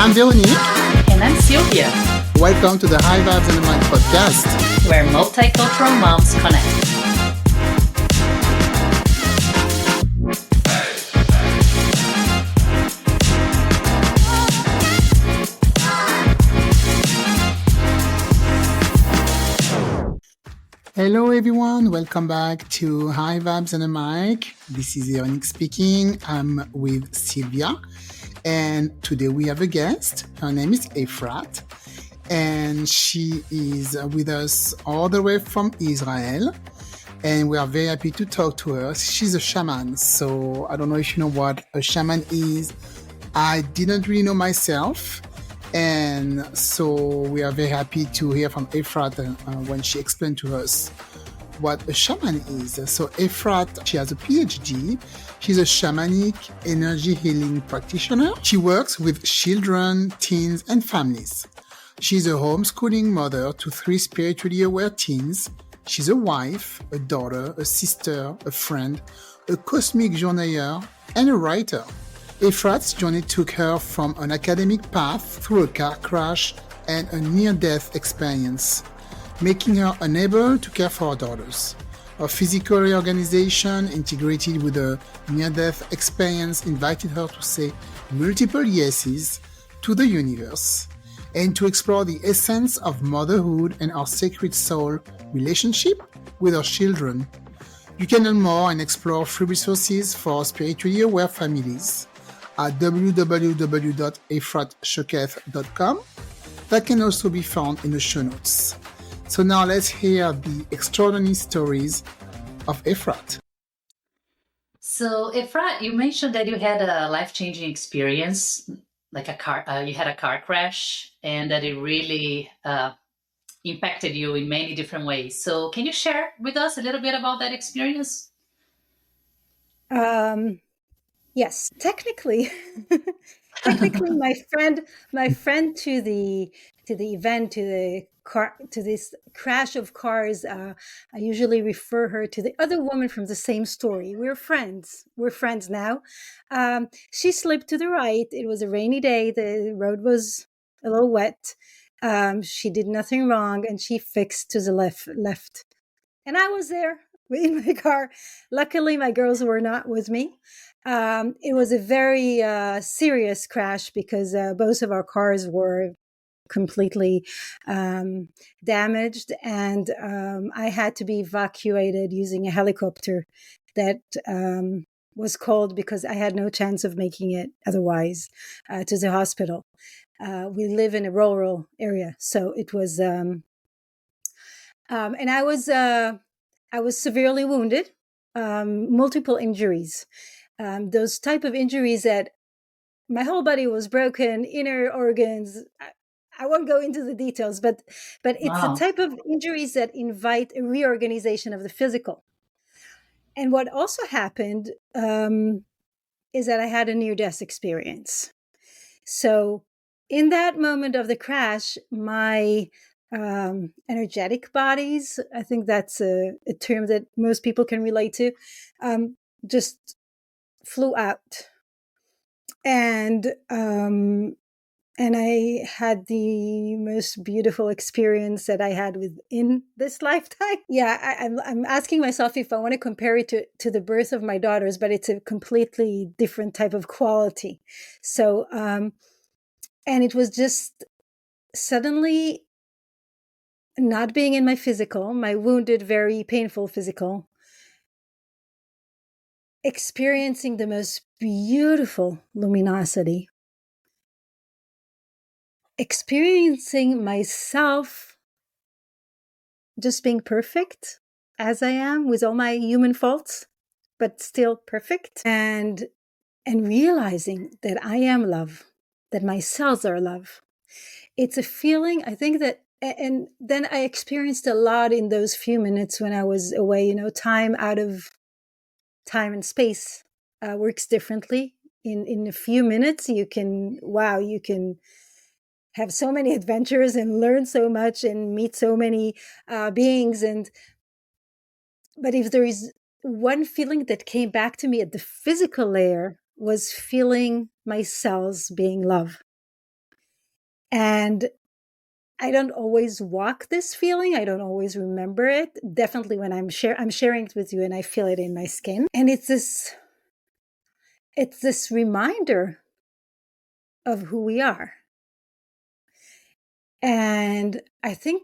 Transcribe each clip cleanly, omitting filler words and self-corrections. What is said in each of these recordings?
I'm Veronique. And I'm Sylvia. Welcome to the High Vibes and the Mind podcast, where multicultural moms connect. Hello everyone, welcome back to High Vibes and a Mic. This is Veronique speaking. I'm with Sylvia, and today we have a guest. Her name is Efrat, and she is with us all the way from Israel, and we are very happy to talk to her. She's a shaman, so I don't know if you know what a shaman is. I didn't really know myself. And so we are very happy to hear from Efrat when she explained to us what a shaman is. So Efrat, she has a PhD. She's a shamanic energy healing practitioner. She works with children, teens, and families. She's a homeschooling mother to 3 spiritually aware teens. She's a wife, a daughter, a sister, a friend, a cosmic journeyer, and a writer. Efrat's journey took her from an academic path through a car crash and a near-death experience, making her unable to care for her daughters. Her physical reorganization, integrated with a near-death experience, invited her to say multiple yeses to the universe and to explore the essence of motherhood and our sacred soul relationship with our children. You can learn more and explore free resources for spiritually aware families at www.efratshokef.com. That can also be found in the show notes. So now let's hear the extraordinary stories of Efrat. So, Efrat, you mentioned that you had a life-changing experience, like you had a car crash, and that it really impacted you in many different ways. So, can you share with us a little bit about that experience? Yes, technically, my friend to the event, to this crash of cars, I usually refer her to the other woman from the same story. We're friends now. She slipped to the right. It was a rainy day. The road was a little wet. She did nothing wrong, and she fixed to the left. And I was there in my car. Luckily, my girls were not with me. It was a very serious crash because both of our cars were completely damaged, and I had to be evacuated using a helicopter that was called because I had no chance of making it otherwise to the hospital. We live in a rural area, so it was, and I was severely wounded, multiple injuries. Those type of injuries that my whole body was broken, inner organs. I won't go into the details, but it's a type of injuries that invite a reorganization of the physical. And what also happened is that I had a near-death experience. So in that moment of the crash, my energetic bodies, I think that's a term that most people can relate to, just flew out, and I had the most beautiful experience that I had within this lifetime. Yeah, I'm asking myself if I want to compare it to the birth of my daughters, but it's a completely different type of quality. So, and it was just suddenly not being in my physical, my wounded, very painful physical, experiencing the most beautiful luminosity, experiencing myself just being perfect as I am with all my human faults, but still perfect, and realizing that I am love, that my cells are love. It's a feeling, I think that, and then I experienced a lot in those few minutes when I was away. Time out of time and space works differently. In a few minutes, you can have so many adventures and learn so much and meet so many beings. But if there is one feeling that came back to me at the physical layer, was feeling my cells being love. And I don't always walk this feeling. I don't always remember it. Definitely when I'm sharing it with you and I feel it in my skin. And it's this reminder of who we are. And I think,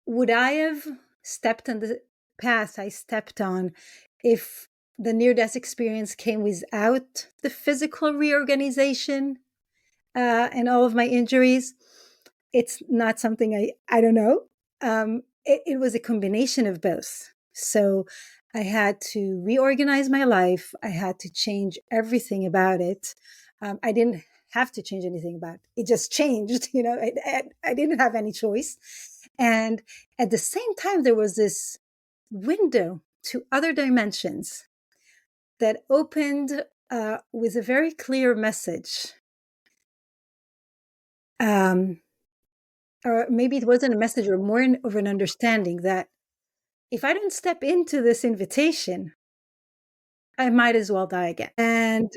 would I have stepped on the path I stepped on if the near-death experience came without the physical reorganization and all of my injuries? It's not something I don't know. It was a combination of both. So I had to reorganize my life. I had to change everything about it. I didn't have to change anything about it. It just changed. I didn't have any choice. And at the same time, there was this window to other dimensions that opened with a very clear message. Or maybe it wasn't a message, or more of an understanding that if I don't step into this invitation, I might as well die again. And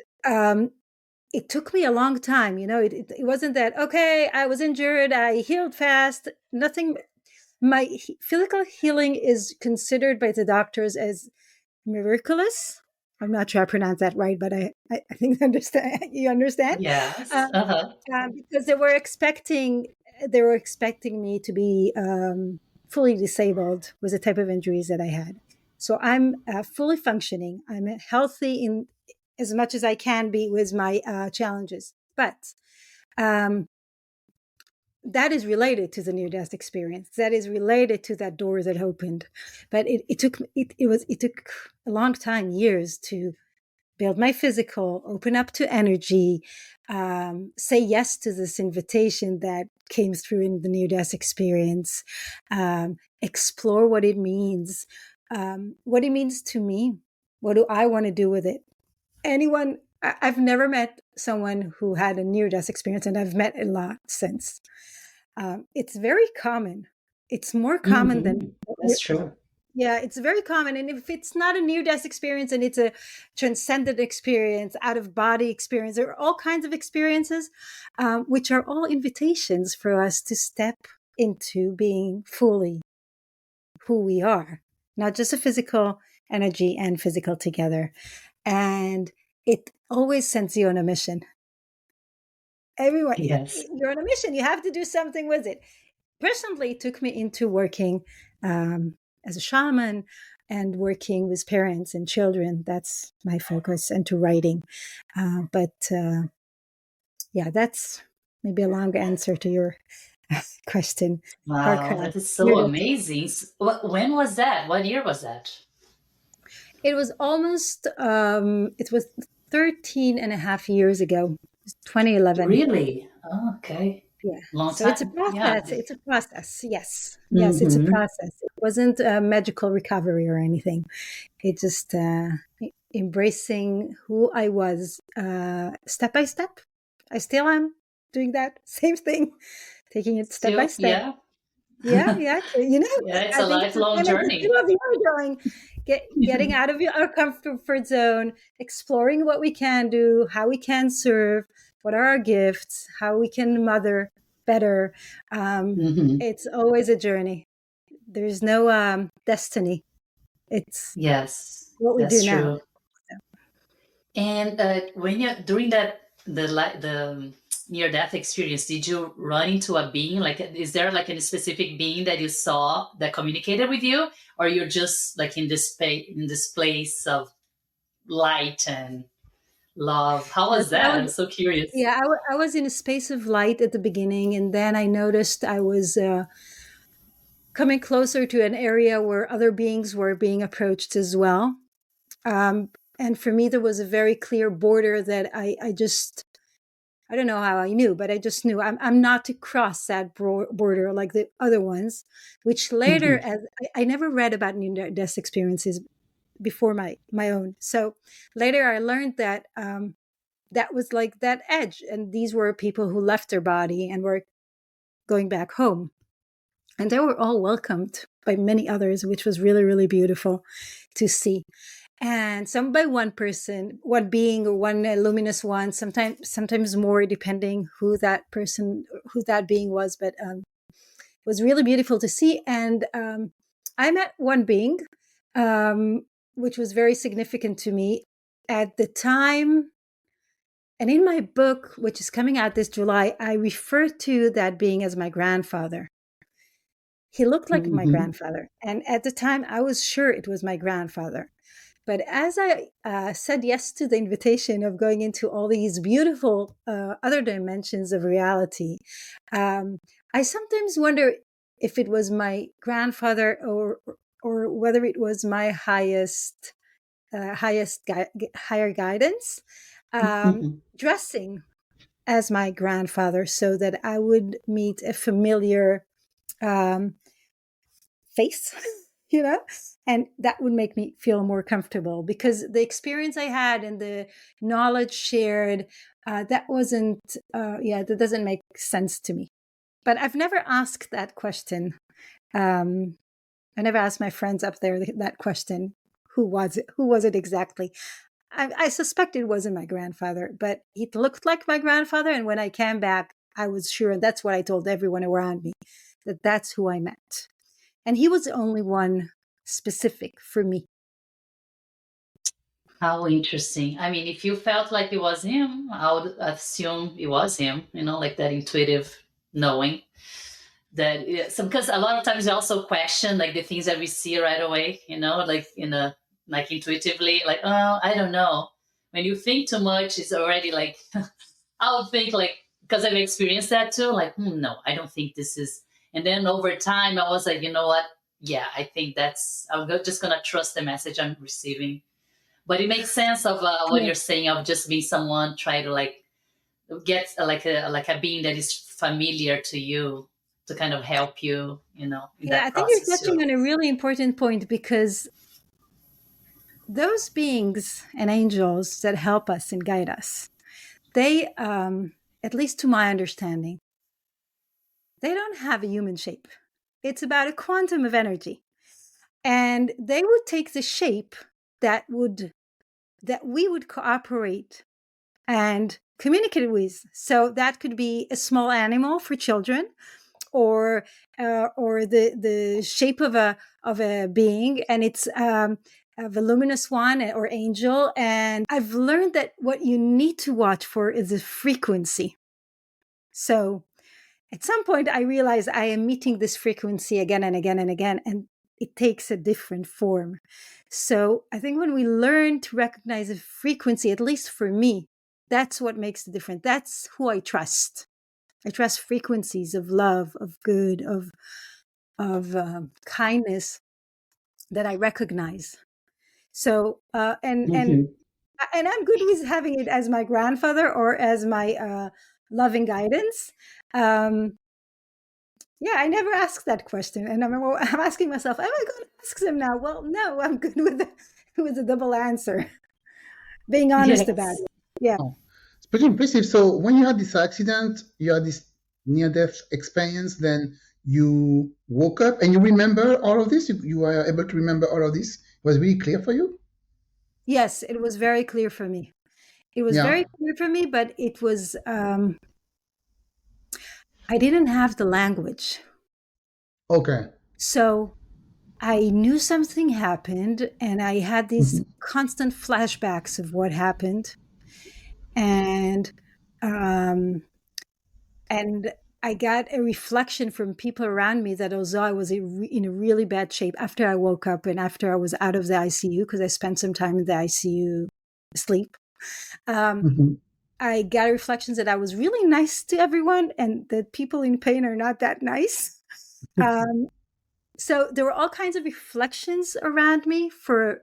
it took me a long time. It wasn't that, okay, I was injured, I healed fast, nothing. My physical healing is considered by the doctors as miraculous. I'm not sure I pronounced that right, but I think you understand. Yes. Uh-huh. Because they were expecting me to be fully disabled with the type of injuries that I had. So I'm fully functioning. I'm healthy in as much as I can be with my challenges. But that is related to the near-death experience. That is related to that door that opened. But it took a long time, years, to build my physical, open up to energy, say yes to this invitation that came through in the near-death experience, explore what it means to me. What do I want to do with it? I've never met someone who had a near-death experience, and I've met a lot since. It's very common. It's more common than That's true. yeah, it's very common. And if it's not a near-death experience and it's a transcendent experience, out-of-body experience, there are all kinds of experiences, which are all invitations for us to step into being fully who we are, not just a physical energy and physical together. And it always sends you on a mission. Everyone, Yes. you're on a mission. You have to do something with it. Personally, it took me into working as a shaman and working with parents and children. That's my focus, and to writing. Yeah, that's maybe a long answer to your question. Wow, that is so amazing. When was that? What year was that? It was almost, it was 13 and a half years ago, 2011. Really? Oh, okay. Yeah. Long So it's a time. Yeah. process. It's a process. Yes. Yes, it's a Mm-hmm. process. It wasn't a magical recovery or anything. It just embracing who I was step by step. I still am doing that same thing, taking it step by Still, step. yeah. Yeah, yeah. Yeah, it's I a think it's the lifelong same as the two journey. of you are doing. Getting out of our comfort zone, exploring what we can do, how we can serve, what are our gifts, how we can mother better. Mm-hmm. It's always a journey. There's no destiny. It's Yes, what we do that's now. true. And when you during the near death experience, did you run into a being? Like, is there like a specific being that you saw that communicated with you, or you're just like in this space, in this place of light and love? How Yes, was that? I'm so curious. yeah, I was in a space of light at the beginning, and then I noticed I was coming closer to an area where other beings were being approached as well. And for me, there was a very clear border that I don't know how I knew, but I just knew I'm not to cross that border like the other ones, which later, Mm-hmm. as I never read about near death experiences before my own. So later I learned that that was like that edge. And these were people who left their body and were going back home. And they were all welcomed by many others, which was really, really beautiful to see. and some by one person, one being, or one luminous one, sometimes more, depending who that person, who that being was. But it was really beautiful to see. And I met one being, which was very significant to me at the time. And in my book, which is coming out this July, I refer to that being as my grandfather. He looked like my Mm-hmm. grandfather. And at the time, I was sure it was my grandfather. But as I said yes to the invitation of going into all these beautiful other dimensions of reality, I sometimes wonder if it was my grandfather, or whether it was my higher guidance, Mm-hmm. dressing as my grandfather, so that I would meet a familiar um, face, you know, and that would make me feel more comfortable, because the experience I had and the knowledge shared, that wasn't, that doesn't make sense to me. But I've never asked that question. Um, I never asked my friends up there that question. Who was it? Who was it exactly? I suspect it wasn't my grandfather, but it looked like my grandfather. And when I came back, I was sure, and that's what I told everyone around me, that that's who I met. And he was the only one specific for me. How interesting. I mean, if you felt like it was him, I would assume it was him, like that intuitive knowing that some, because a lot of times we also question like the things that we see right away, like like intuitively, like, oh, I don't know. When you think too much, it's already like, I would think like, because I've experienced that too, like, no, I don't think this is. And then over time, I was like, you know what? Yeah, I think just going to trust the message I'm receiving. But it makes sense of what Yeah, you're saying of just being someone try to like get like a being that is familiar to you to kind of help you, in yeah, I that think you're process too. touching on a really important point, because those beings and angels that help us and guide us, they, at least to my understanding, they don't have a human shape. It's about a quantum of energy. And they would take the shape that we would cooperate and communicate with. So that could be a small animal for children, or the shape of a being, and it's a luminous one or angel. And I've learned that what you need to watch for is the frequency. So at some point, I realized I am meeting this frequency again and again and again, and it takes a different form. So I think when we learn to recognize a frequency, at least for me, that's what makes the difference. That's who I trust. I trust frequencies of love, of good, of kindness that I recognize. So Mm-hmm. and I'm good with having it as my grandfather or as my loving guidance. Um, Yeah, I never asked that question, and I'm asking myself, "Am I going to ask them now?" Well, no, I'm good with with the double answer. Being honest about Yes. it. Yeah. Oh, it's pretty impressive. So when you had this accident, you had this near-death experience, then you woke up and you remember all of this? You were able to remember all of this? It was really clear for you? Yes, it was very clear for me. It was Yeah. very clear for me, but it was I didn't have the language, Okay. so I knew something happened, and I had these Mm-hmm. constant flashbacks of what happened, and um, and I got a reflection from people around me that although I was in a really bad shape after I woke up and after I was out of the ICU, because I spent some time in the ICU asleep, um, Mm-hmm. I got reflections that I was really nice to everyone and that people in pain are not that nice. Um, so there were all kinds of reflections around me for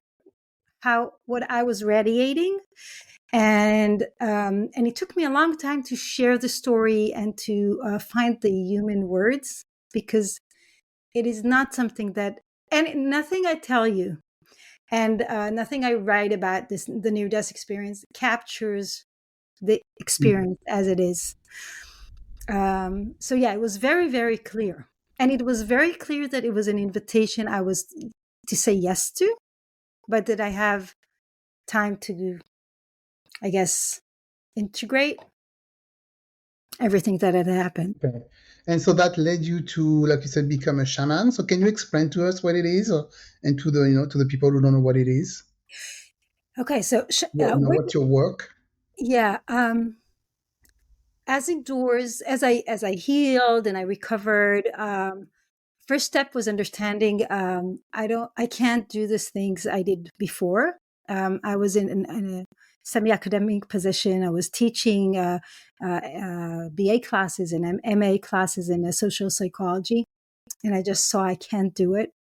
how what I was radiating, and it took me a long time to share the story and to find the human words, because it is not something that, and nothing I tell you and nothing I write about the near death experience captures the experience as it is. So yeah, it was very, very clear, and it was very clear that it was an invitation I was to say yes to, but that I have time to, I guess, integrate everything that had happened. Okay. And so that led you to, like you said, become a shaman. So can you explain to us what it is, and to the to the people who don't know what it is? Okay, so What's your work? yeah, as indoors, as I healed and I recovered, first step was understanding I can't do these things I did before. I was in a semi-academic position. I was teaching BA classes and MA classes in social psychology, and I just saw I can't do it.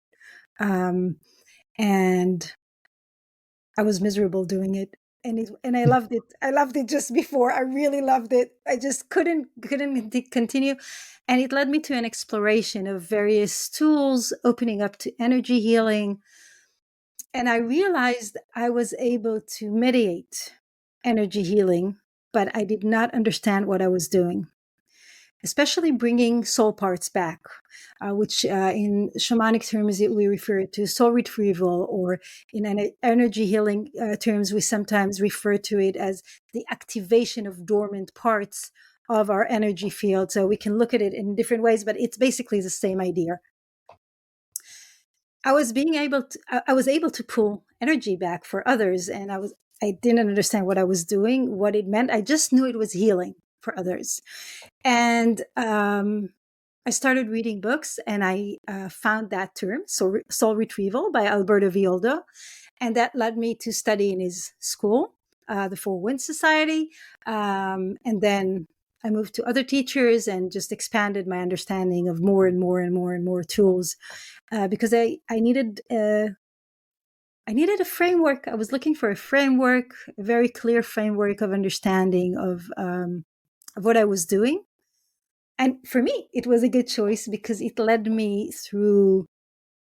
And I was miserable doing it. And I loved it. I loved it just before. I really loved it. I just couldn't continue. And it led me to an exploration of various tools, opening up to energy healing. And I realized I was able to mediate energy healing, but I did not understand what I was doing, especially bringing soul parts back, which in shamanic terms we refer to soul retrieval, or in energy healing terms we sometimes refer to it as the activation of dormant parts of our energy field. So we can look at it in different ways, but it's basically the same idea. I was able to pull energy back for others, and I didn't understand what I was doing, what it meant. I just knew it was healing for others. And I started reading books, and I found that term, soul retrieval by Alberto Villoldo. And that led me to study in his school, the Four Winds Society. And then I moved to other teachers and just expanded my understanding of more and more and more and more tools, because I needed a framework. I was looking for a framework, a very clear framework of understanding of what I was doing. And for me, it was a good choice because it led me through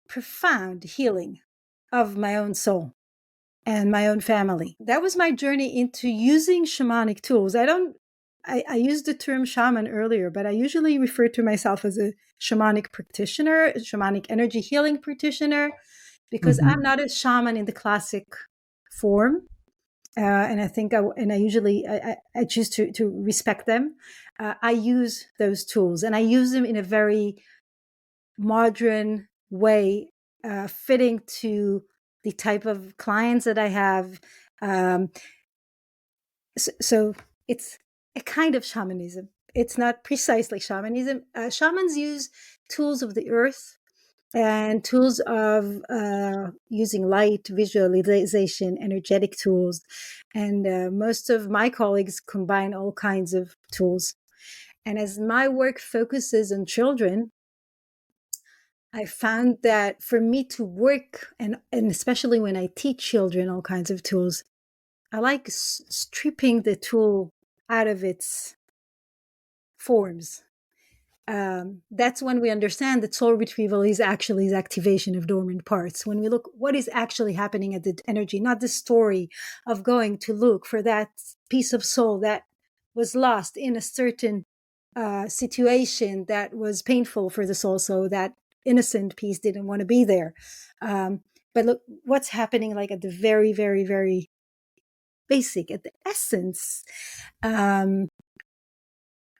profound healing of my own soul and my own family. That was my journey into using shamanic tools. I used the term shaman earlier, but I usually refer to myself as a shamanic practitioner, a shamanic energy healing practitioner, because I'm not a shaman in the classic form. And I think I usually choose to respect them. I use those tools, and I use them in a very modern way, fitting to the type of clients that I have. So it's a kind of shamanism. It's not precisely shamanism. Shamans use tools of the earth and tools of using light, visualization, energetic tools. And most of my colleagues combine all kinds of tools. And as my work focuses on children, I found that for me to work, and especially when I teach children all kinds of tools, I like stripping the tool out of its forms. That's when we understand that soul retrieval is actually the activation of dormant parts. When we look what is actually happening at the energy, not the story of going to look for that piece of soul that was lost in a certain situation that was painful for the soul, so that innocent piece didn't want to be there. But look what's happening, like at the very, very, very basic, at the essence.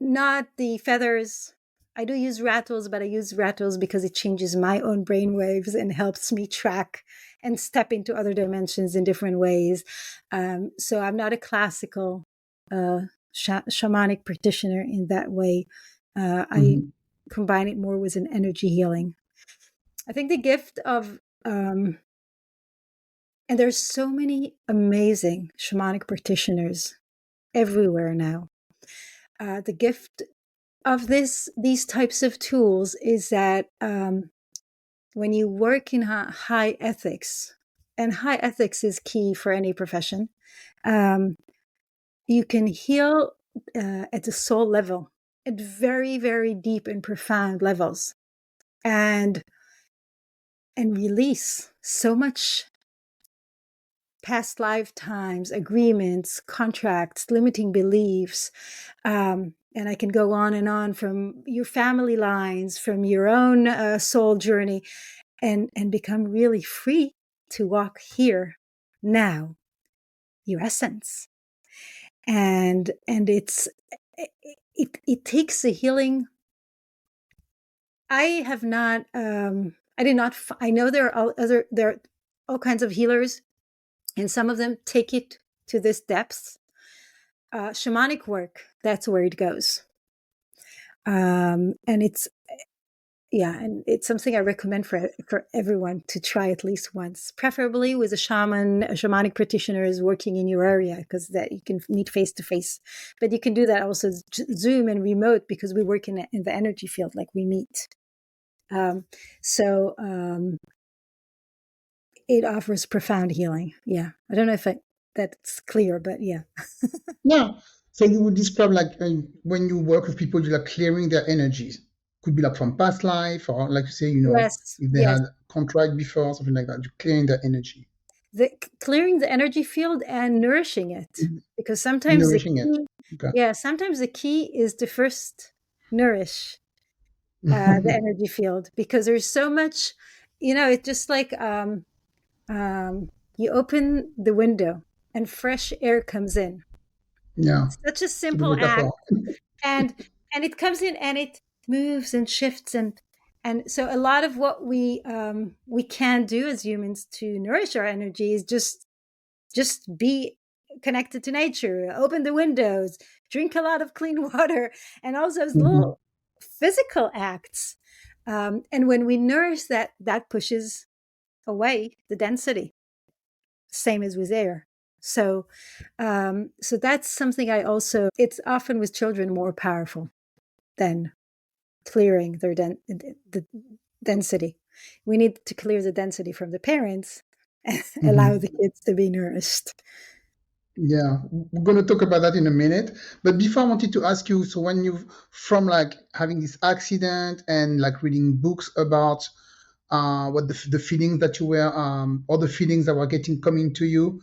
Not the feathers. I do use rattles, but I use rattles because it changes my own brain waves and helps me track and step into other dimensions in different ways. So I'm not a classical shamanic practitioner in that way. I combine it more with an energy healing. I think the gift of, and there's so many amazing shamanic practitioners everywhere now. The gift of these types of tools is that when you work in high ethics, and high ethics is key for any profession, you can heal at the soul level, at very, very deep and profound levels, and release so much past lifetimes, agreements, contracts, limiting beliefs. And I can go on and on, from your family lines, from your own soul journey, and become really free to walk here now your essence. And it takes a healing. I have not I did not I know there are all kinds of healers, and some of them take it to this depth. Shamanic work, that's where it goes. And it's and it's something I recommend for everyone to try at least once, preferably with a shaman, a shamanic practitioner is working in your area, because that you can meet face to face. But you can do that also Zoom and remote, because we work in the energy field, like we meet. So it offers profound healing. Yeah, I don't know if that's clear, but yeah. Yeah. So you would describe like when you work with people, you're like clearing their energies. Could be like from past life, or like you say, Yes, if they yes. had contract before, something like that. You're clearing their energy, Clearing the energy field and nourishing it, because sometimes nourishing it. Okay. sometimes the key is to first nourish the energy field, because there's so much, it's just like you open the window and fresh air comes in. Yeah. Such a To the simple act, metaphor. and it comes in and it moves and shifts, and so a lot of what we can do as humans to nourish our energy is just be connected to nature, open the windows, drink a lot of clean water, and all those Mhm. little physical acts. And when we nourish that, that pushes away the density, same as with air. So that's something I also, it's often with children more powerful than clearing the density. We need to clear the density from the parents and allow the Mhm. kids to be nourished. Yeah, we're going to talk about that in a minute. But before, I wanted to ask you, so when you, from like having this accident and like reading books about what the feelings that you were, or the feelings that were getting coming to you,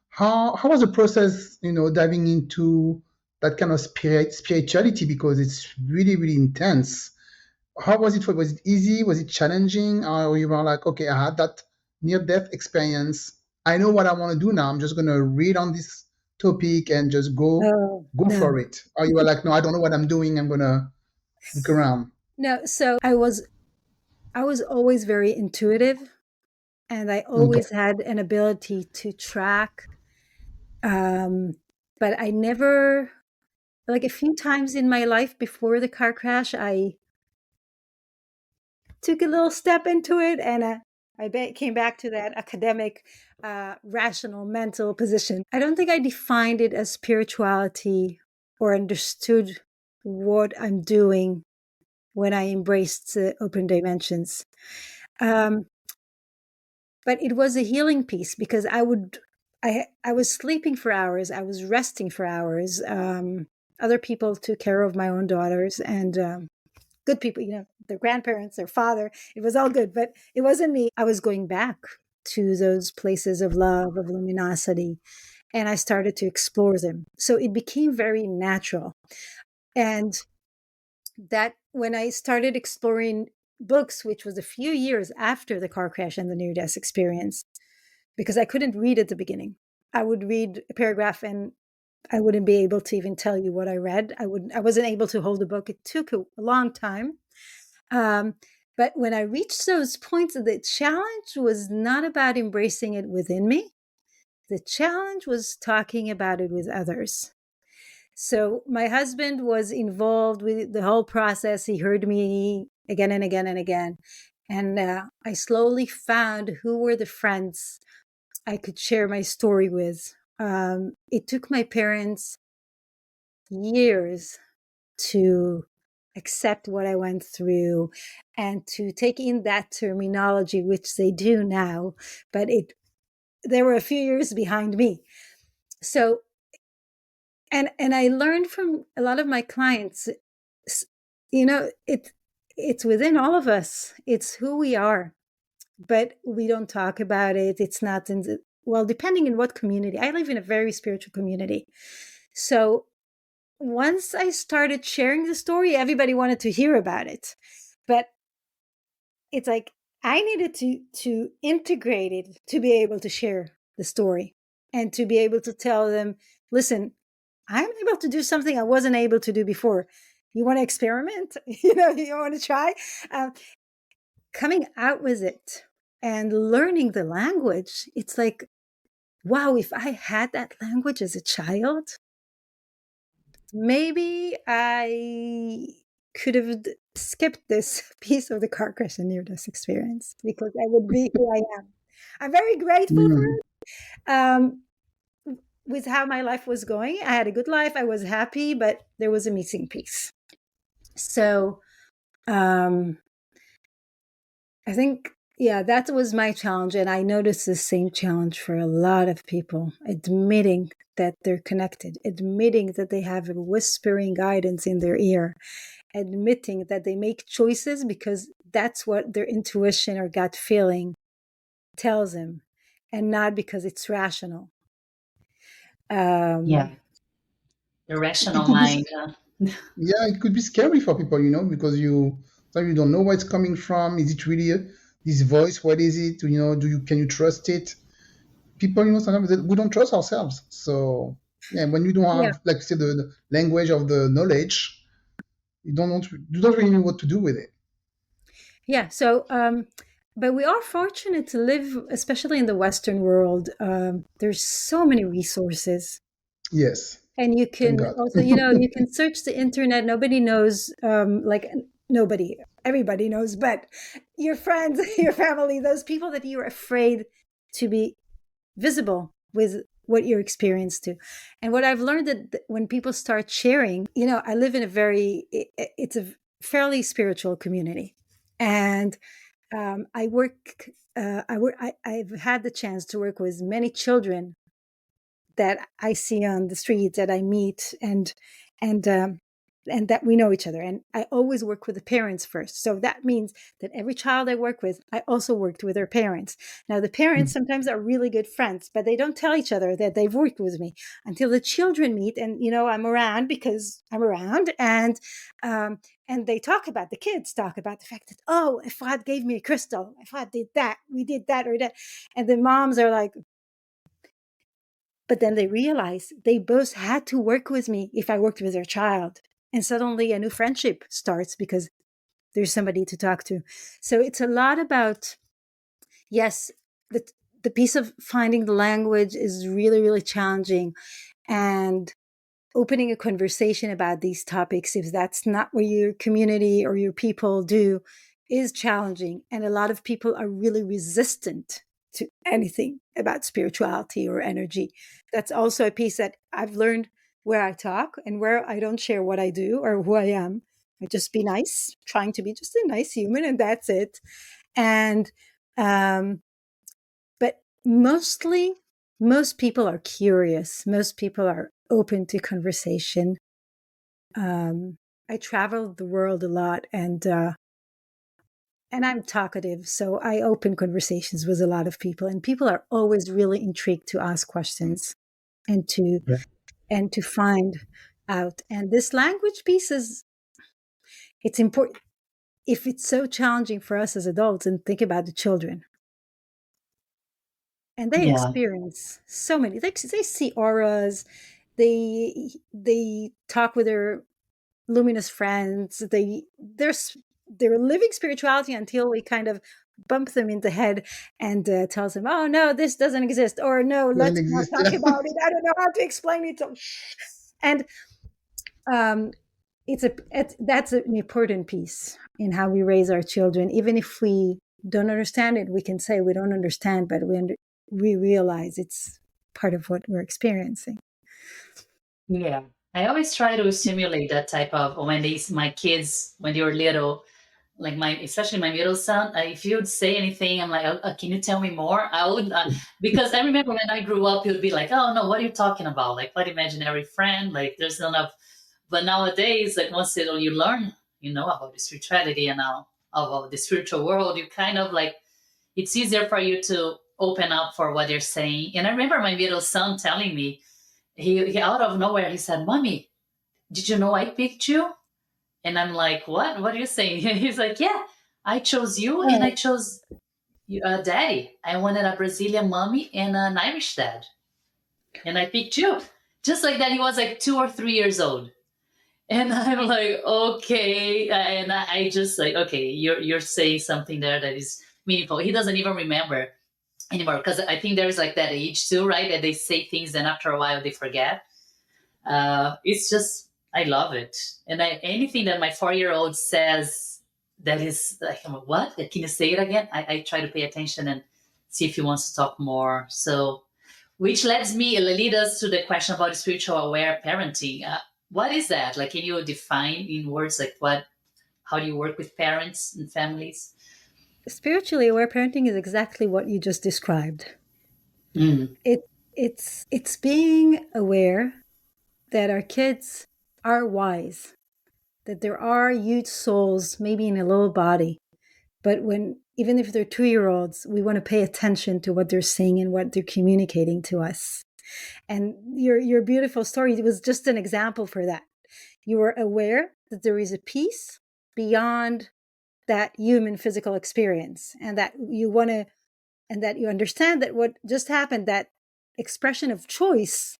how was the process, diving into that kind of spirituality, because it's really, really intense. How was it for, was it easy? Was it challenging? Or you were like, okay, I had that near death experience. I know what I want to do now. I'm just going to read on this topic and just Oh, go no. for it. Or you were like, no, I don't know what I'm doing. I'm going to look around. No, so I was always very intuitive, and I Okay. always had an ability to track. Um, but I never, like a few times in my life before the car crash, I took a little step into it, and came back to that academic, rational, mental position. I don't think I defined it as spirituality or understood what I'm doing when I embraced the open dimensions. Um, but it was a healing piece, because I was sleeping for hours, I was resting for hours. Other people took care of my own daughters, and good people, their grandparents, their father. It was all good, but it wasn't me. I was going back to those places of love, of luminosity, and I started to explore them. So it became very natural. And that when I started exploring books, which was a few years after the car crash and the near death experience, because I couldn't read at the beginning. I would read a paragraph and I wouldn't be able to even tell you what I read. I wasn't able to hold a book. It took a long time. Um, but when I reached those points, the challenge was not about embracing it within me. The challenge was talking about it with others. So my husband was involved with the whole process. He heard me again and again and again. And I slowly found who were the friends I could share my story with. It took my parents years to accept what I went through and to take in that terminology, which they do now, but they were a few years behind me. So, and I learned from a lot of my clients, it's within all of us. It's who we are, but we don't talk about it. It's not in the, well, depending in what community. I live in a very spiritual community. So once I started sharing the story, everybody wanted to hear about it. But it's like I needed to integrate it to be able to share the story. and to be able to tell them, listen, I'm able to do something I wasn't able to do before. You want to experiment? You want to try? Um, Coming out with it and learning the language, it's like, wow, if I had that language as a child, maybe I could have skipped this piece of the car crash and near death experience because I would be who I am. I'm very grateful for Mm. it. With how my life was going, I had a good life. I was happy, but there was a missing piece. So um, I think, yeah, that was my challenge. And I noticed the same challenge for a lot of people, admitting that they're connected, admitting that they have a whispering guidance in their ear, admitting that they make choices because that's what their intuition or gut feeling tells them, and not because it's rational. Yeah. Um, The It rational could be, mind. yeah, it could be scary for people, because sometimes you don't know where it's coming from. Is it really this voice? What is it? Can you trust it? People, sometimes we don't trust ourselves. So yeah, when you don't yeah, have, like you said, the language of the knowledge, you don't really know what to do with it. yeah. But we are fortunate to live, especially in the Western world. There's so many resources, Yes, and you thank can God. also, you can search the internet. Nobody knows, like nobody, everybody knows, but your friends, your family, those people that you're afraid to be visible with what you're experienced to. And what I've learned that when people start sharing, I live in it's a fairly spiritual community, and I work. I've had the chance to work with many children that I see on the street, that I meet, and and that we know each other. And I always work with the parents first. So that means that every child I work with, I also worked with their parents. Now the parents Mm. sometimes are really good friends, but they don't tell each other that they've worked with me until the children meet. And I'm around because I'm around, and they talk about, the kids talk about the fact that, oh, Efrat gave me a crystal, Efrat did that, we did that or that, and the moms are like, but then they realize they both had to work with me if I worked with their child. And suddenly a new friendship starts because there's somebody to talk to. So it's a lot about, yes, the piece of finding the language is really, really challenging. And opening a conversation about these topics, if that's not what your community or your people do, is challenging. And a lot of people are really resistant to anything about spirituality or energy. That's also a piece that I've learned, where I talk and where I don't share what I do or who I am. I just be nice, trying to be just a nice human, and that's it. And um, but mostly, most people are curious. Most people are open to conversation. I travel the world a lot, and I'm talkative, so I open conversations with a lot of people, and people are always really intrigued to ask questions and to Yeah. find out. And this language piece it's important. If it's so challenging for us as adults, and think about the children, and they Yeah. experience so many, they see auras, they talk with their luminous friends, they're living spirituality until we kind of bump them in the head and tells them, oh no, this doesn't exist, or no, Doesn't let's not exist. talk Yeah. about it, I don't know how to explain it, so and um that's an important piece in how we raise our children. Even if we don't understand it, we can say we don't understand, but we realize it's part of what we're experiencing. Yeah. I always try to simulate that type of when my kids, when they were little, like especially my middle son, if you would say anything, I'm like, can you tell me more? I would, because I remember when I grew up, you'd be like, oh no, what are you talking about? Like, what imaginary friend? Like, there's none of, but nowadays, like once you learn, about the spirituality and now about the spiritual world, you kind of like, it's easier for you to open up for what they're saying. And I remember my middle son telling me, he out of nowhere, he said, Mommy, did you know I picked you? And I'm like, what? What are you saying? He's like, yeah, I chose you and I Oh, chose daddy. I wanted a Brazilian mommy and an Irish dad. And I picked you. Just like that, he was like 2 or 3 years old. And I'm like, okay. And I just like, okay, you're saying something there that is meaningful. He doesn't even remember anymore because I think there's like that age too, right? That they say things and after a while they forget. It's just, I love it. And anything that my 4 year old says that is like, I'm like, what? Can you say it again? I try to pay attention and see if he wants to talk more. So, which lead us to the question about spiritual aware parenting. What is that? Like, can you define in words like what? How do you work with parents and families? Spiritually aware parenting is exactly what you just described. Mm. It it's being aware that our kids are wise, that there are huge souls, maybe in a little body, but when even if they're 2 year olds, we want to pay attention to what they're saying and what they're communicating to us. And your beautiful story was just an example for that. You were aware that there is a peace beyond that human physical experience, and that you want to, and that you understand that what just happened, that expression of choice,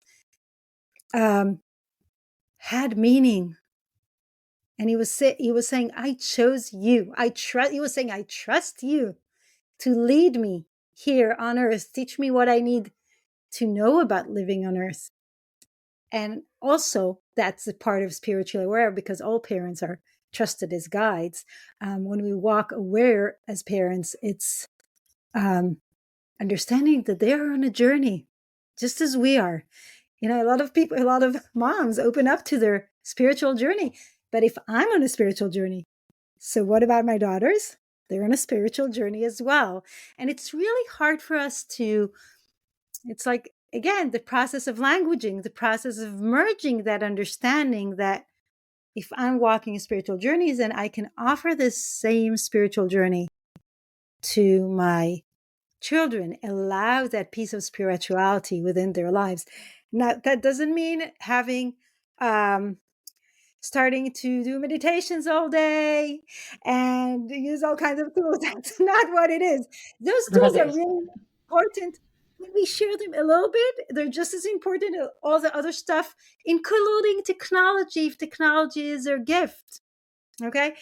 um, had meaning. And he was saying, I chose you. I trust. He was saying, I trust you to lead me here on earth. Teach me what I need to know about living on earth. And also, that's a part of spiritually aware, because all parents are trusted as guides. When we walk aware as parents, it's um, understanding that they are on a journey, just as we are. You know, a lot of moms open up to their spiritual journey. But if I'm on a spiritual journey, so what about my daughters? They're on a spiritual journey as well. And it's really hard for us to, it's like, again, the process of languaging, the process of merging that understanding that if I'm walking spiritual journeys, then I can offer this same spiritual journey to my children, allow that piece of spirituality within their lives. Now, that doesn't mean having, starting to do meditations all day and use all kinds of tools. That's not what it is. Those tools are Right. really important. When we share them a little bit, they're just as important as all the other stuff, including technology, if technology is their gift. Okay.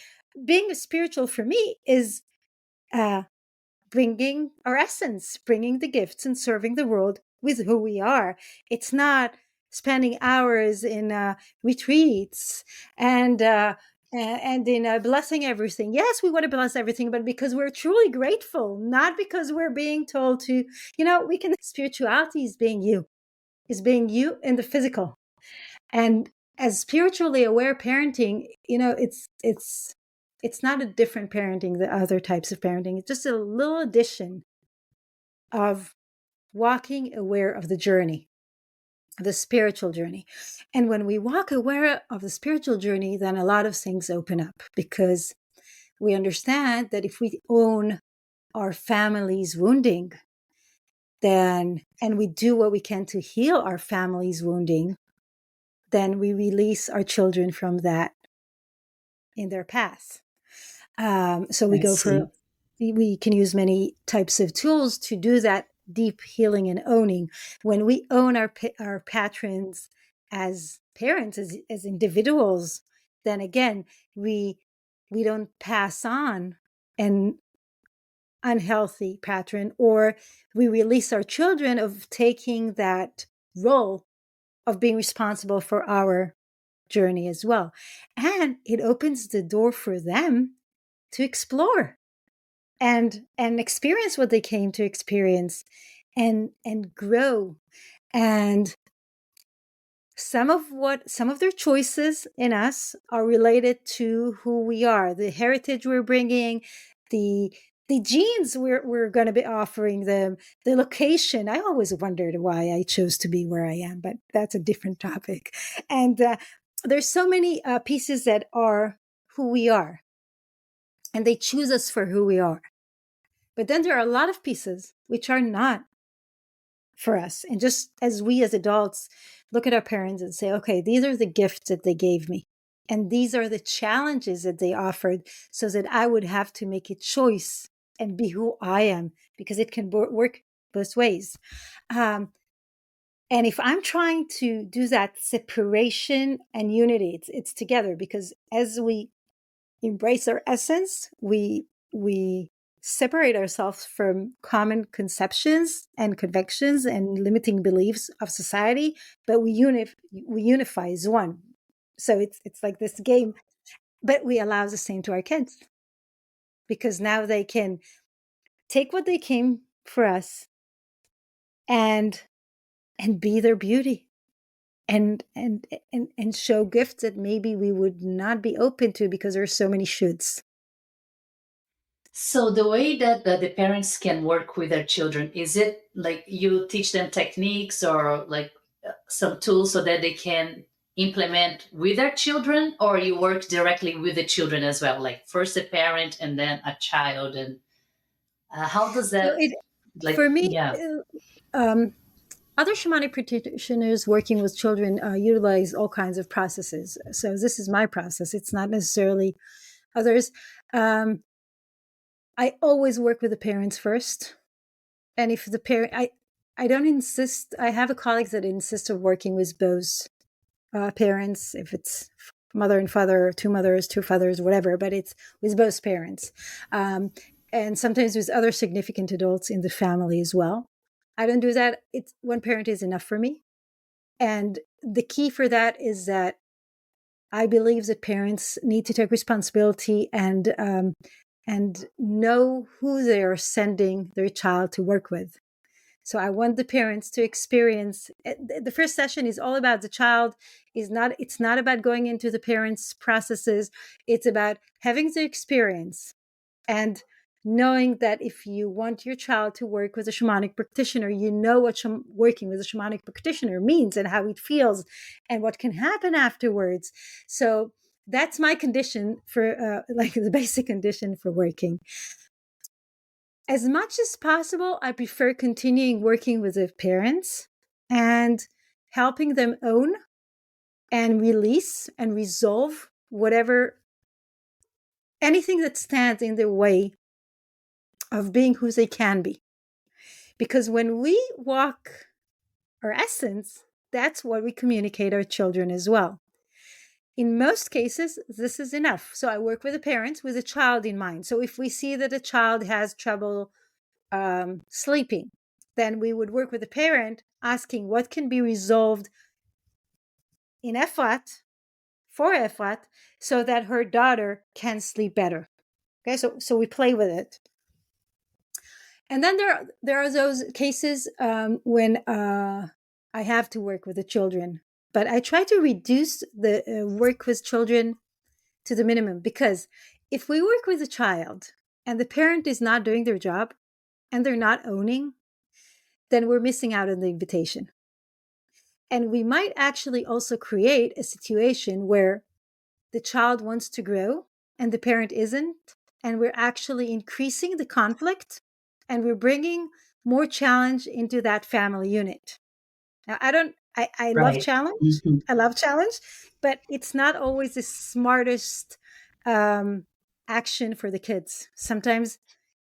Being spiritual for me is uh, bringing our essence, bringing the gifts and serving the world with who we are. It's not spending hours in retreats and in blessing everything. Yes, we want to bless everything, but because we're truly grateful, not because we're being told to, we can, spirituality is being you in the physical. And as spiritually aware parenting, it's not a different parenting than other types of parenting. It's just a little addition of walking aware of the journey, the spiritual journey. And when we walk aware of the spiritual journey, then a lot of things open up, because we understand that if we own our family's wounding, then, and we do what we can to heal our family's wounding, then we release our children from that in their path. So we I go see. for, we can use many types of tools to do that deep healing and owning. When we own our patrons as parents, as individuals, then again, we don't pass on an unhealthy patron, or we release our children of taking that role of being responsible for our journey as well. And it opens the door for them to explore and experience what they came to experience, and grow. And some of their choices in us are related to who we are, the heritage we're bringing, the the genes we're going to be offering them, the location. I always wondered why I chose to be where I am, but that's a different topic. And there's so many pieces that are who we are, and they choose us for who we are. But then there are a lot of pieces which are not for us. And just as we as adults look at our parents and say, okay, these are the gifts that they gave me, and these are the challenges that they offered, so that I would have to make a choice and be who I am, because it can work both ways. Um, And if I'm trying to do that separation and unity, it's together, because as we embrace our essence, we separate ourselves from common conceptions and convictions and limiting beliefs of society, but we unify as one. So it's like this game, but we allow the same to our kids, because now they can take what they came for us and be their beauty, and show gifts that maybe we would not be open to because there's so many shoulds. So the way that the parents can work with their children, is it like you teach them techniques or like some tools so that they can implement with their children, or you work directly with the children as well, like first a parent and then a child? And how does So that, it like, for me, yeah. other shamanic practitioners working with children utilize all kinds of processes. So this is my process. It's not necessarily others. I always work with the parents first. And if the parent, I don't insist. I have a colleague that insists of working with both parents, if it's mother and father, two mothers, two fathers, whatever, but it's with both parents. And sometimes with other significant adults in the family as well. I don't do that. It's one parent is enough for me. And the key for that is that I believe that parents need to take responsibility and know who they are sending their child to work with. So I want the parents to experience. The first session is all about the child. It's not about going into the parents' processes. It's about having the experience and knowing that if you want your child to work with a shamanic practitioner, you know what working with a shamanic practitioner means and how it feels and what can happen afterwards. So that's my condition for like the basic condition for working. As much as possible, I prefer continuing working with the parents and helping them own and release and resolve whatever, anything that stands in their way of being who they can be. Because when we walk our essence, that's what we communicate our children as well. In most cases, this is enough. So I work with the parents with a child in mind. So if we see that a child has trouble sleeping, then we would work with the parent asking what can be resolved in Efrat, for Efrat, so that her daughter can sleep better. Okay, so we play with it. And then there are those cases when I have to work with the children, but I try to reduce the work with children to the minimum, because if we work with a child and the parent is not doing their job and they're not owning, then we're missing out on the invitation. And we might actually also create a situation where the child wants to grow and the parent isn't, and we're actually increasing the conflict and we're bringing more challenge into that family unit. Now, I love Right. challenge. Mhm. I love challenge, but it's not always the smartest action for the kids. Sometimes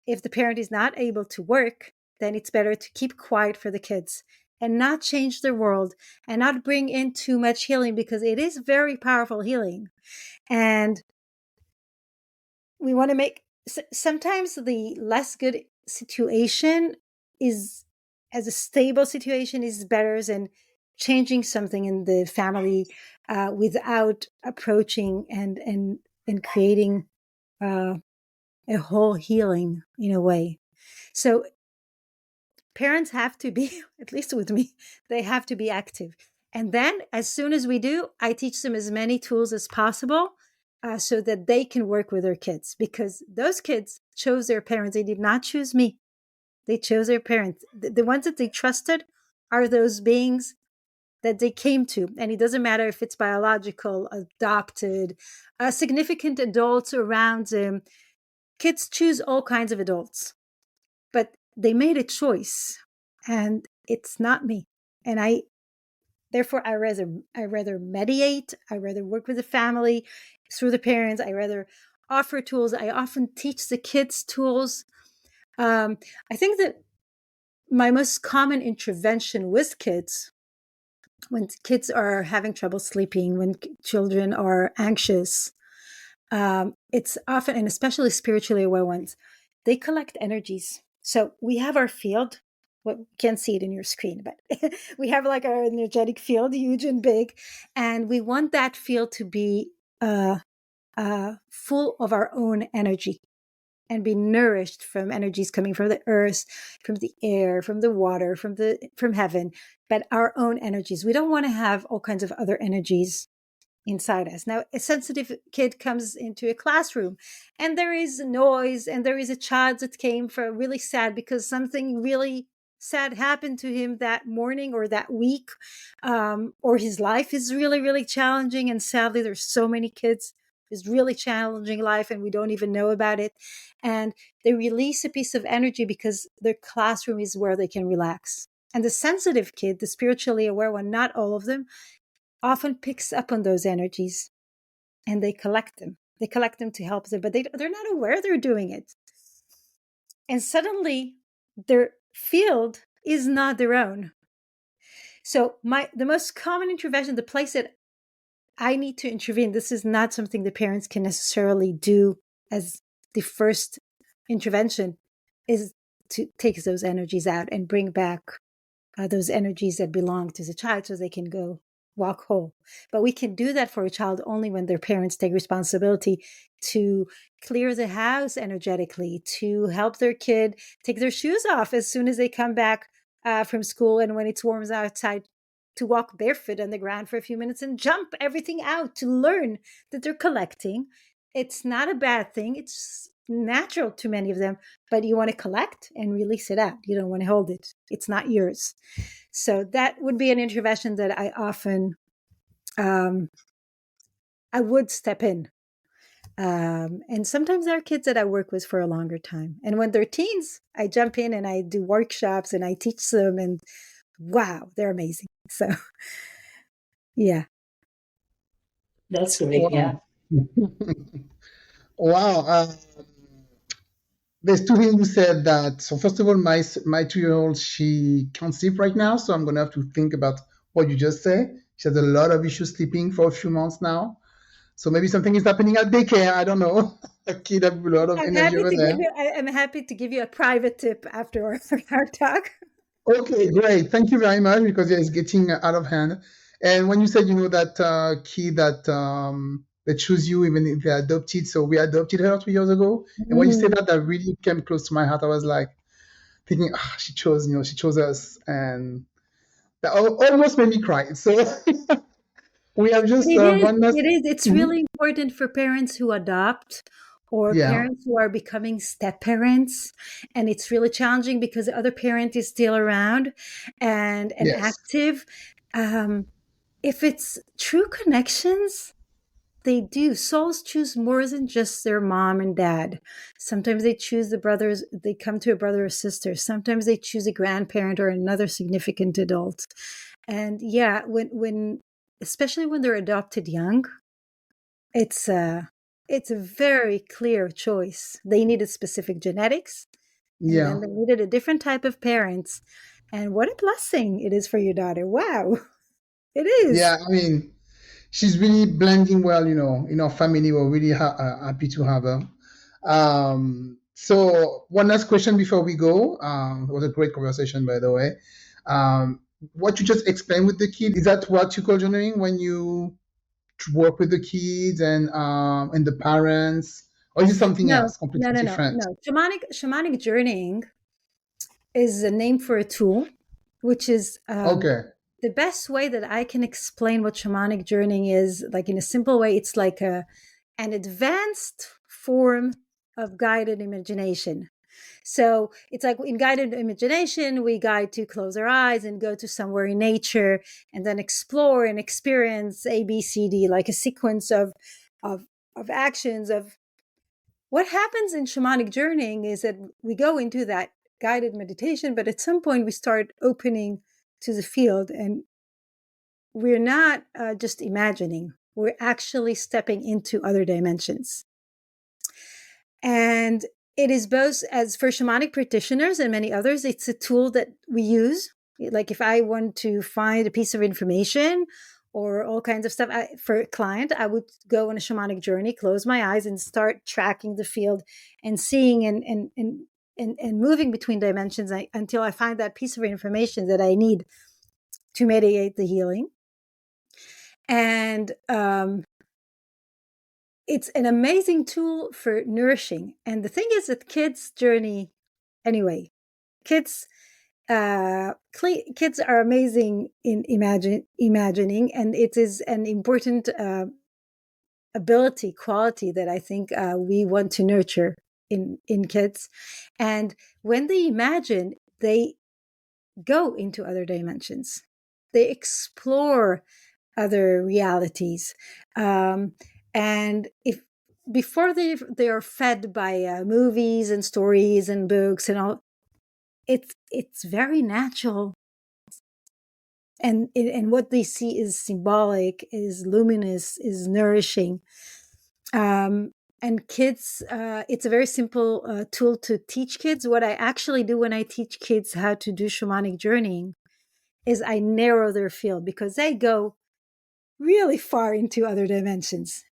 if the parent is not able to work, then it's better to keep quiet for the kids and not change their world and not bring in too much healing, because it is very powerful healing. And we want to make, sometimes the less good situation is, as a stable situation, is better than changing something in the family without approaching and creating a whole healing in a way. So parents have to be, at least with me, they have to be active. And then as soon as we do, I teach them as many tools as possible so that they can work with their kids, because those kids chose their parents. They did not choose me. They chose their parents. The ones that they trusted are those beings that they came to. And it doesn't matter if it's biological, adopted, significant adults around them. Kids choose all kinds of adults, but they made a choice, and it's not me. And therefore I rather mediate, I rather work with the family through the parents, I rather offer tools. I often teach the kids tools. I think that my most common intervention with kids when kids are having trouble sleeping, when children are anxious, it's often, and especially spiritually aware ones, they collect energies. So we have our field. Well, you can't see it in your screen, but we have like our energetic field, huge and big, and we want that field to be full of our own energy and be nourished from energies coming from the earth, from the air, from the water, from heaven, but our own energies. We don't want to have all kinds of other energies inside us. Now, a sensitive kid comes into a classroom and there is noise and there is a child that came for really sad because something really sad happened to him that morning or that week, or his life is really, really challenging. And sadly, there's so many kids who's really challenging life and we don't even know about it. And they release a piece of energy because their classroom is where they can relax. And the sensitive kid, the spiritually aware one, not all of them, often picks up on those energies and they collect them. They collect them to help them, but they're not aware they're doing it. And suddenly their field is not their own. So the most common intervention, the place that I need to intervene, this is not something the parents can necessarily do as the first intervention, is to take those energies out and bring back those energies that belong to the child so they can go walk whole. But we can do that for a child only when their parents take responsibility to clear the house energetically, to help their kid take their shoes off as soon as they come back from school, and when it's warm outside, to walk barefoot on the ground for a few minutes and jump everything out to learn that they're collecting. It's not a bad thing. It's natural to many of them, but you want to collect and release it out. You don't want to hold it. It's not yours. So that would be an intervention that I often, I would step in. And sometimes there are kids that I work with for a longer time. And when they're teens, I jump in and I do workshops and I teach them, and wow, they're amazing. So, yeah. That's great. Wow. Yeah. Wow. There's two things you said that. So first of all, my 2-year-old, she can't sleep right now, so I'm gonna have to think about what you just said. She has a lot of issues sleeping for a few months now. So maybe something is happening at daycare. I don't know. A kid have a lot of energy over there. I'm happy to give you a private tip after our talk. Okay, great. Thank you very much, because yeah, it's getting out of hand. And when you said, that kid that choose you even if they're adopted, so we adopted her 2 years ago. And when you said that, that really came close to my heart. I was like thinking, she chose us, and that almost made me cry. So we have just It is. one last. It is. It's Mhm. really important for parents who adopt or Yeah. parents who are becoming step parents. And it's really challenging because the other parent is still around and Yes. active. If it's true connections, they do. Souls choose more than just their mom and dad. Sometimes they choose the brothers, they come to a brother or sister. Sometimes they choose a grandparent or another significant adult. And yeah, when especially when they're adopted young, it's a very clear choice. They needed specific genetics, and then Yeah. they needed a different type of parents. And what a blessing it is for your daughter. Wow, it is. Yeah. I mean, she's really blending well, in our family. We're really happy to have her. So one last question before we go. It was a great conversation, by the way. Um, what you just explained with the kid, is that what you call journaling when you work with the kids and the parents, or is it something No, else no, completely no, no, different? no. Shamanic journeying is a name for a tool, which is Okay. the best way that I can explain what shamanic journeying is. Like in a simple way, it's like an advanced form of guided imagination. So it's like in guided imagination, we guide to close our eyes and go to somewhere in nature and then explore and experience A, B, C, D, like a sequence of of actions. Of what happens in shamanic journeying is that we go into that guided meditation, but at some point we start opening to the field, and we're not just imagining, we're actually stepping into other dimensions. And it is both, as for shamanic practitioners and many others, it's a tool that we use. Like if I want to find a piece of information or all kinds of stuff for a client, I would go on a shamanic journey, close my eyes, and start tracking the field and seeing and moving between dimensions until I find that piece of information that I need to mediate the healing. And it's an amazing tool for nourishing. And the thing is that kids' journey, anyway, kids are amazing in imagining, and it is an important quality that I think we want to nurture in kids. And when they imagine, they go into other dimensions, they explore other realities, and if before they are fed by movies and stories and books and all, it's very natural, and what they see is symbolic, is luminous, is nourishing. And kids, it's a very simple tool to teach kids. What I actually do when I teach kids how to do shamanic journeying is I narrow their field, because they go really far into other dimensions.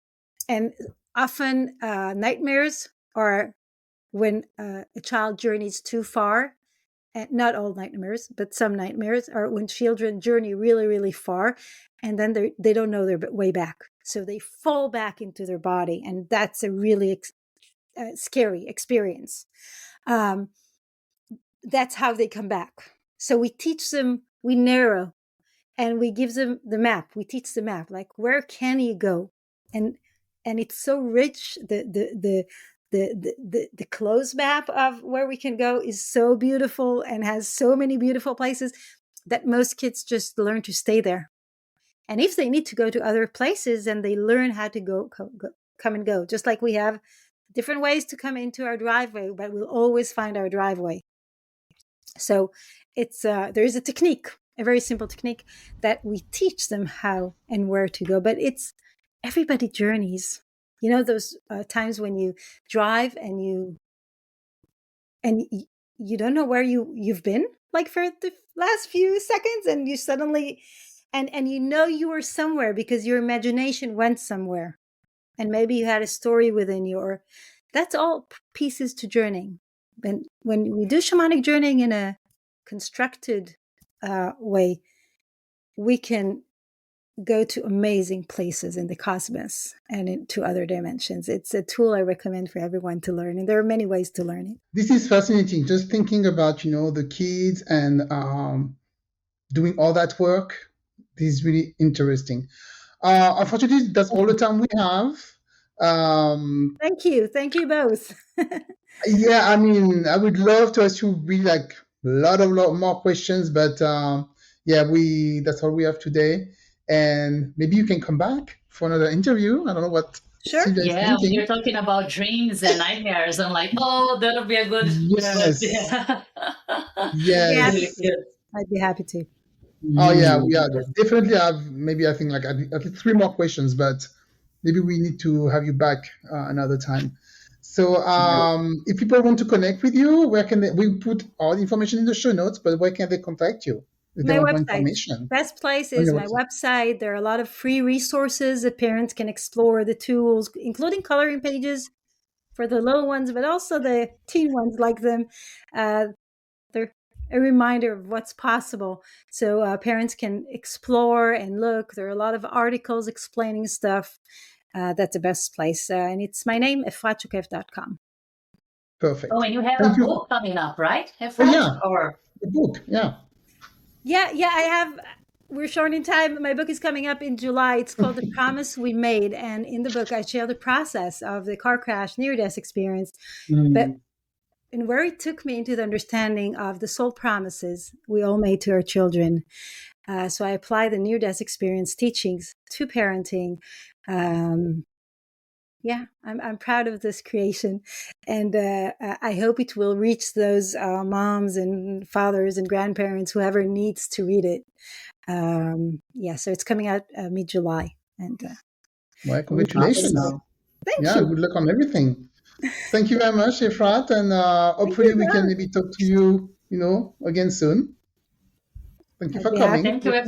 And often nightmares are when a child journeys too far. And not all nightmares, but some nightmares are when children journey really, really far, and then they don't know their way back. So they fall back into their body, and that's a really scary experience. That's how they come back. So we teach them, we narrow, and we give them the map. We teach the map, like, where can you go? And it's so rich. The closed map of where we can go is so beautiful and has so many beautiful places that most kids just learn to stay there. And if they need to go to other places, then they learn how to come and go. Just like we have different ways to come into our driveway, but we'll always find our driveway. So it's there is a technique, a very simple technique that we teach them how and where to go. But it's everybody journeys. You know those times when you drive and you don't know where you've been, like for the last few seconds, and you suddenly and you know you were somewhere because your imagination went somewhere, and maybe you had a story within you, or that's all pieces to journeying. When we do shamanic journeying in a constructed way, we can go to amazing places in the cosmos and into other dimensions. It's a tool I recommend for everyone to learn, and there are many ways to learn it. This is fascinating. Just thinking about, the kids and doing all that work. This is really interesting. Unfortunately, that's all the time we have. Thank you both. Yeah, I mean, I would love to ask you really like a lot more questions, but yeah, that's all we have today. And maybe you can come back for another interview. I don't know what Sure. Sylvia is Yeah, when thinking. you're talking about dreams and nightmares, I'm like, oh, that'll be a good. Yes. Yeah. Yes. Really good. I'd be happy to. Oh yeah, we are definitely have maybe I think like at least 3 more questions, but maybe we need to have you back another time. So if people want to connect with you, where can we put all the information in the show notes, but where can they contact you if they My want more website. information? Best place is my website. There are a lot of free resources that parents can explore, the tools, including coloring pages for the little ones, but also the teen ones like them. They're a reminder of what's possible. So parents can explore and look. There are a lot of articles explaining stuff. That's the best place. And it's my name, efratshokef.com. Perfect. Oh, and you have Thank a you. book coming up, right? Oh yeah, Or the book. Yeah. Yeah, I have. We're short in time. My book is coming up in July. It's called The Promise We Made. And in the book, I share the process of the car crash, near-death experience, but and where it took me into the understanding of the soul promises we all made to our children. So I apply the near-death experience teachings to parenting. Yeah, I'm proud of this creation, and I hope it will reach those moms and fathers and grandparents, whoever needs to read it. Yeah, so it's coming out mid-July, and well, congratulations. Awesome. Thank Yeah, you. good luck on everything. Thank you very much, Efrat, and hopefully we can maybe talk to you, again soon. Thank you I'd for be happy coming. Thank you, to. Thank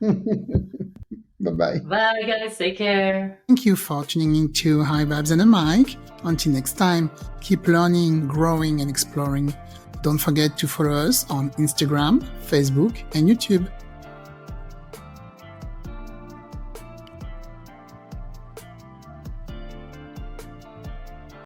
you. Efrat. Bye-bye. Bye, guys. Take care. Thank you for tuning in to High Vibes and a Mic. Until next time, keep learning, growing, and exploring. Don't forget to follow us on Instagram, Facebook, and YouTube.